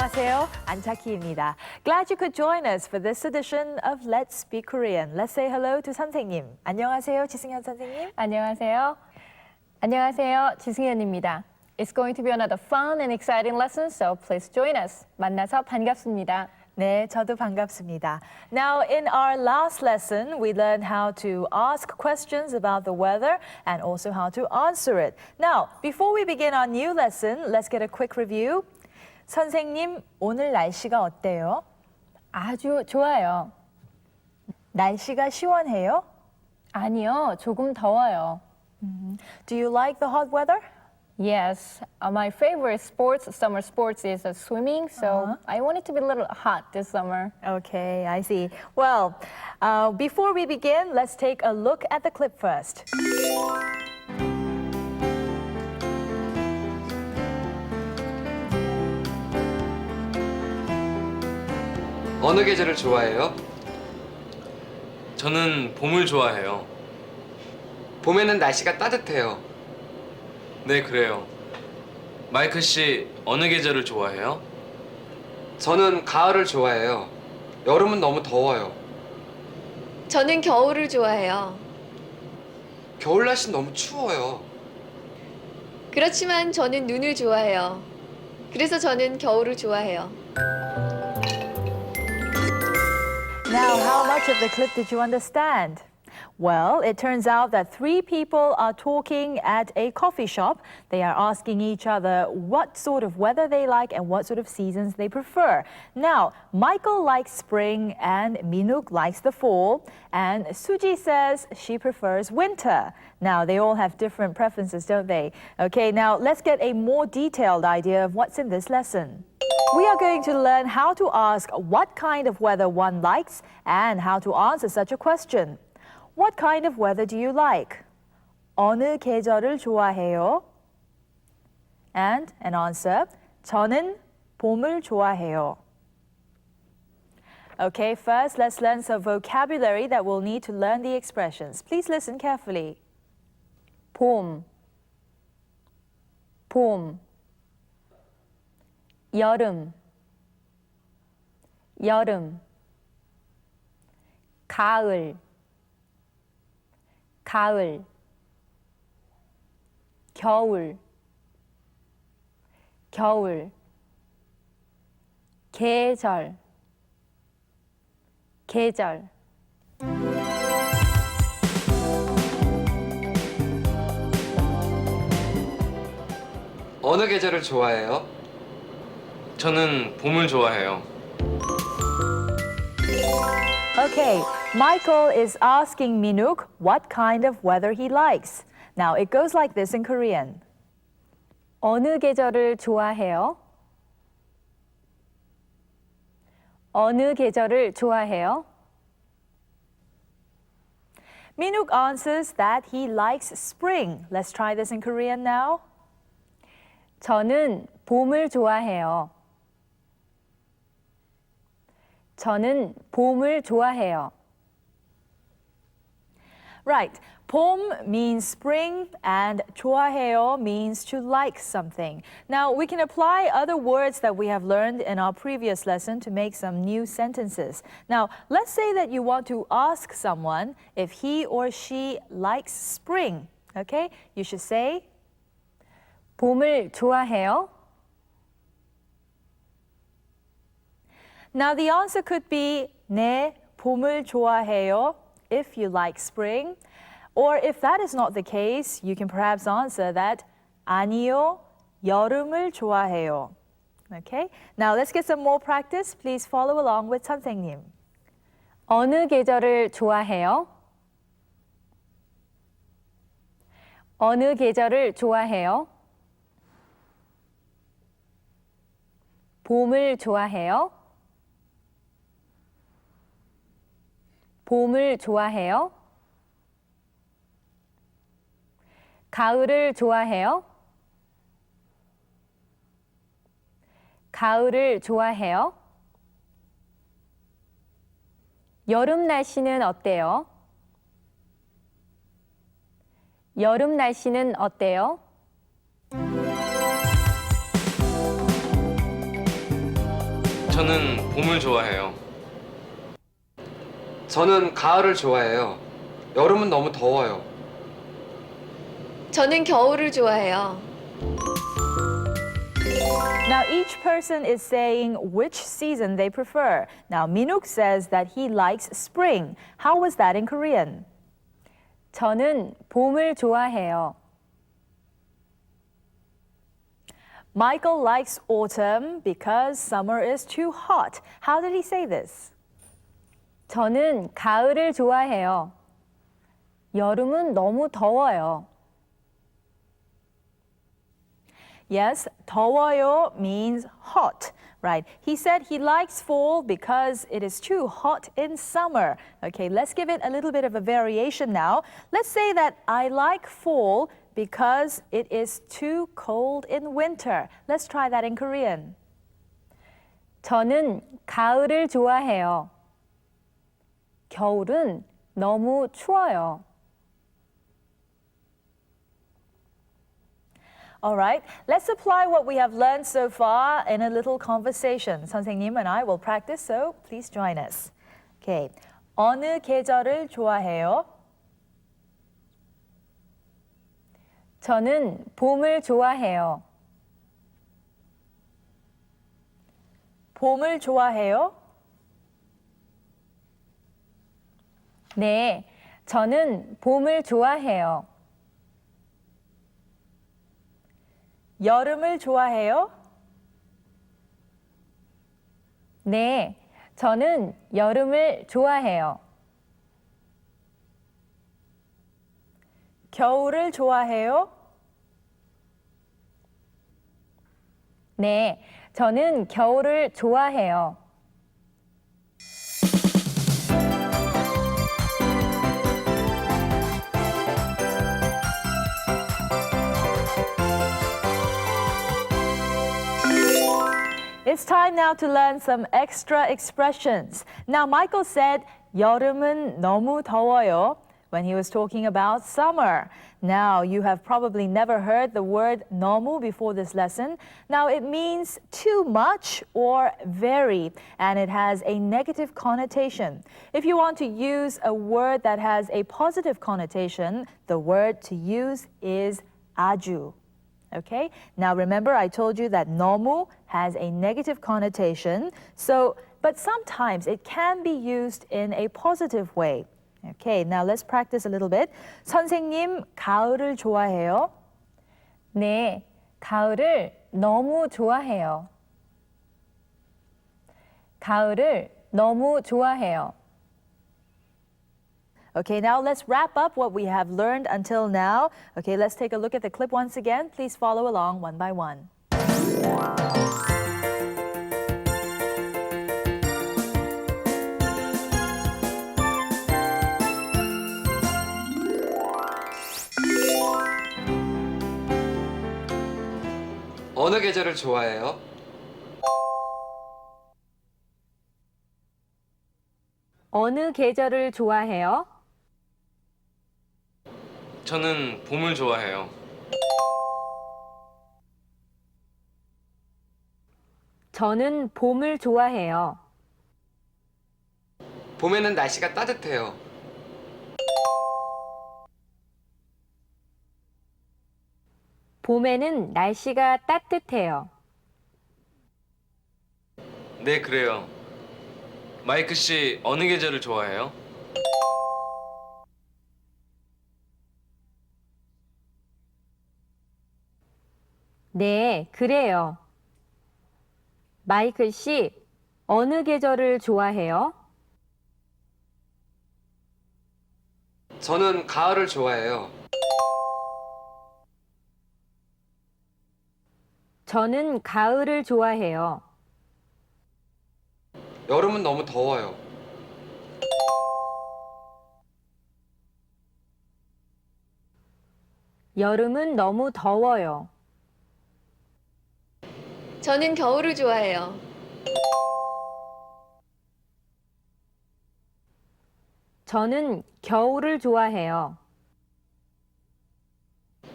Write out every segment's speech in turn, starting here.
안녕하세요. 안차키입니다. Glad you could join us for this edition of Let's Speak Korean. Let's say hello to 선생님. 안녕하세요, 지승현 선생님. 안녕하세요. 안녕하세요. 지승현입니다. It's going to be another fun and exciting lesson, so please join us. 만나서 반갑습니다. 네, 저도 반갑습니다. Now, in our last lesson, we learned how to ask questions about the weather and also how to answer it. Now, before we begin our new lesson, let's get a quick review. 선생님, 오늘 날씨가 어때요? 아주 좋아요. 날씨가 시원해요? 아니요, 조금 더워요. Do you like the hot weather? Yes, my favorite summer sports is swimming, so I want it to be a little hot this summer. Okay, I see. Well, before we begin, let's take a look at the clip first. 어느 계절을 좋아해요? 저는 봄을 좋아해요. 봄에는 날씨가 따뜻해요. 네, 그래요. 마이클 씨, 어느 계절을 좋아해요? 저는 가을을 좋아해요. 여름은 너무 더워요. 저는 겨울을 좋아해요. 겨울 날씨는 너무 추워요. 그렇지만 저는 눈을 좋아해요. 그래서 저는 겨울을 좋아해요. Now, how much of the clip did you understand? Well, it turns out that three people are talking at a coffee shop. They are asking each other what sort of weather they like and what sort of seasons they prefer. Now, Michael likes spring and Minuk likes the fall, and Suji says she prefers winter. Now, they all have different preferences, don't they? Okay, now let's get a more detailed idea of what's in this lesson. We are going to learn how to ask what kind of weather one likes and how to answer such a question. What kind of weather do you like? 어느 계절을 좋아해요? And an answer, 저는 봄을 좋아해요. Okay, first let's learn some vocabulary that we'll need to learn the expressions. Please listen carefully. 봄, 봄. 여름, 여름. 가을, 가을. 겨울, 겨울. 계절, 계절. 어느 계절을 좋아해요? 저는 봄을 좋아해요. Okay, Michael is asking Minuk what kind of weather he likes. Now, it goes like this in Korean. 어느 계절을 좋아해요? 어느 계절을 좋아해요? Minuk answers that he likes spring. Let's try this in Korean now. 저는 봄을 좋아해요. 저는 봄을 좋아해요. Right. 봄 means spring and 좋아해요 means to like something. Now, we can apply other words that we have learned in our previous lesson to make some new sentences. Now, let's say that you want to ask someone if he or she likes spring. Okay? You should say, 봄을 좋아해요? now the answer could be 네, 봄을 좋아해요 if you like spring. Or if that is not the case, you can perhaps answer that 아니요, 여름을 좋아해요. Okay? Now let's get some more practice. Please follow along with 선생님. 어느 계절을 좋아해요? 어느 계절을 좋아해요? 봄을 좋아해요? 봄을 좋아해요? 가을을 좋아해요? 가을을 좋아해요? 여름 날씨는 어때요? 여름 날씨는 어때요? 저는 봄을 좋아해요. 저는 가을을 좋아해요. 여름은 너무 더워요. 저는 겨울을 좋아해요. Now, each person is saying which season they prefer. Now, Minuk says that he likes spring. How was that in Korean? 저는 봄을 좋아해요. Michael likes autumn because summer is too hot. How did he say this? 저는 가을을 좋아해요. 여름은 너무 더워요. Yes, 더워요 means hot, right? He said he likes fall because it is too hot in summer. Okay, let's give it a little bit of a variation now. Let's say that I like fall because it is too cold in winter. Let's try that in Korean. 저는 가을을 좋아해요. 겨울은 너무 추워요. All right, let's apply what we have learned so far in a little conversation. 선생님 and I will practice, so please join us. Okay, 어느 계절을 좋아해요? 저는 봄을 좋아해요. 봄을 좋아해요? 네, 저는 봄을 좋아해요. 여름을 좋아해요? 네, 저는 여름을 좋아해요. 겨울을 좋아해요? 네, 저는 겨울을 좋아해요. It's time now to learn some extra expressions. Now, Michael said, 여름은 너무 더워요 when he was talking about summer. Now, you have probably never heard the word 너무 before this lesson. Now, it means too much or very, and it has a negative connotation. If you want to use a word that has a positive connotation, the word to use is 아주. Okay, now remember I told you that 너무 has a negative connotation, but sometimes it can be used in a positive way. Okay, now let's practice a little bit. 선생님, 가을을 좋아해요? 네, 가을을 너무 좋아해요. 가을을 너무 좋아해요. Okay, now let's wrap up what we have learned until now. Okay, let's take a look at the clip once again. Please follow along one by one. 어느 계절을 좋아해요? 어느 계절을 좋아해요? 저는 봄을 좋아해요. 저는 봄을 좋아해요. 봄에는 날씨가 따뜻해요. 봄에는 날씨가 따뜻해요. 네, 그래요. 마이크 씨, 어느 계절을 좋아해요? 네, 그래요. 마이클 씨, 어느 계절을 좋아해요? 저는 가을을 좋아해요. 저는 가을을 좋아해요. 여름은 너무 더워요. 여름은 너무 더워요. 저는 겨울을 좋아해요. 저는 겨울을 좋아해요.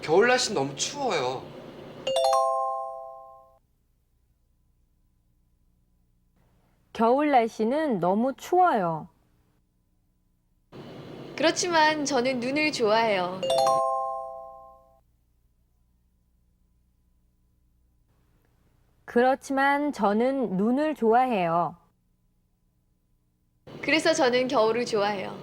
겨울 날씨 너무 추워요. 겨울 날씨는 너무 추워요. 그렇지만 저는 눈을 좋아해요. 그렇지만 저는 눈을 좋아해요. 그래서 저는 겨울을 좋아해요.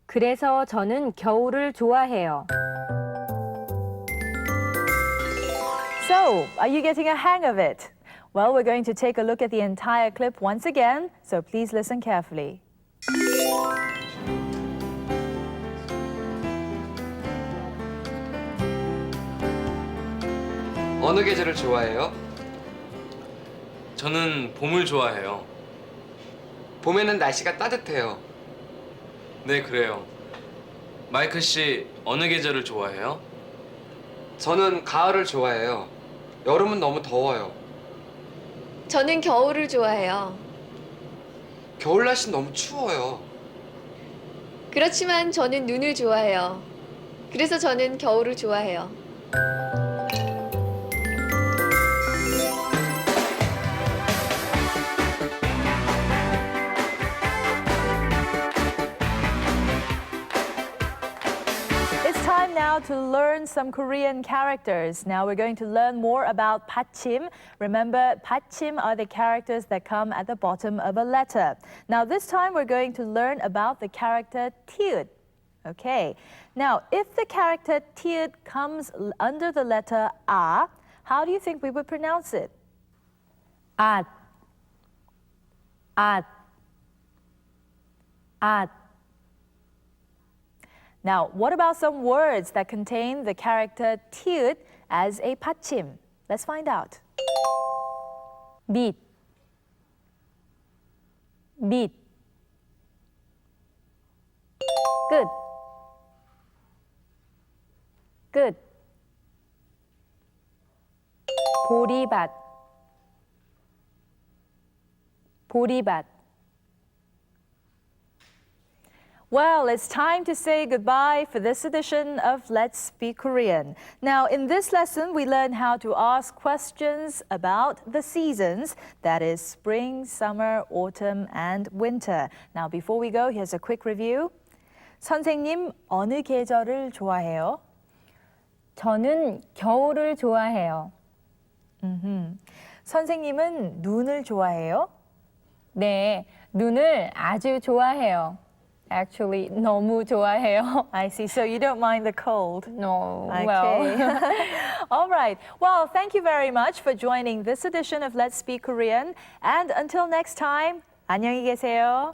그래서 저는 겨울을 좋아해요. So, are you getting a hang of it? Well, we're going to take a look at the entire clip once again, so please listen carefully. 어느 계절을 좋아해요? 저는 봄을 좋아해요. 봄에는 날씨가 따뜻해요. 네, 그래요. 마이클 씨, 어느 계절을 좋아해요? 저는 가을을 좋아해요. 여름은 너무 더워요. 저는 겨울을 좋아해요. 겨울 날씨 너무 추워요. 그렇지만 저는 눈을 좋아해요. 그래서 저는 겨울을 좋아해요. It's time now to learn some Korean characters. Now we're going to learn more about 받침. Remember, 받침 are the characters that come at the bottom of a letter. Now this time we're going to learn about the character tiut. Okay. Now, if the character tiut comes under the letter a, how do you think we would pronounce it? 앗, 앗, 앗. Now, what about some words that contain the character tiut as a 받침? Let's find out. 밑, 밑. 끝, 끝. 보리밭, 보리밭. Well, it's time to say goodbye for this edition of Let's Speak Korean. Now, in this lesson, we learn how to ask questions about the seasons, that is spring, summer, autumn, and winter. Now, before we go, here's a quick review. 선생님, 어느 계절을 좋아해요? 저는 겨울을 좋아해요. 선생님은 눈을 좋아해요? 네, 눈을 아주 좋아해요. Actually, 너무 좋아해요. I see. So you don't mind the cold. No, Okay. well. All right. Well, thank you very much for joining this edition of Let's Speak Korean. And until next time, 안녕히 계세요.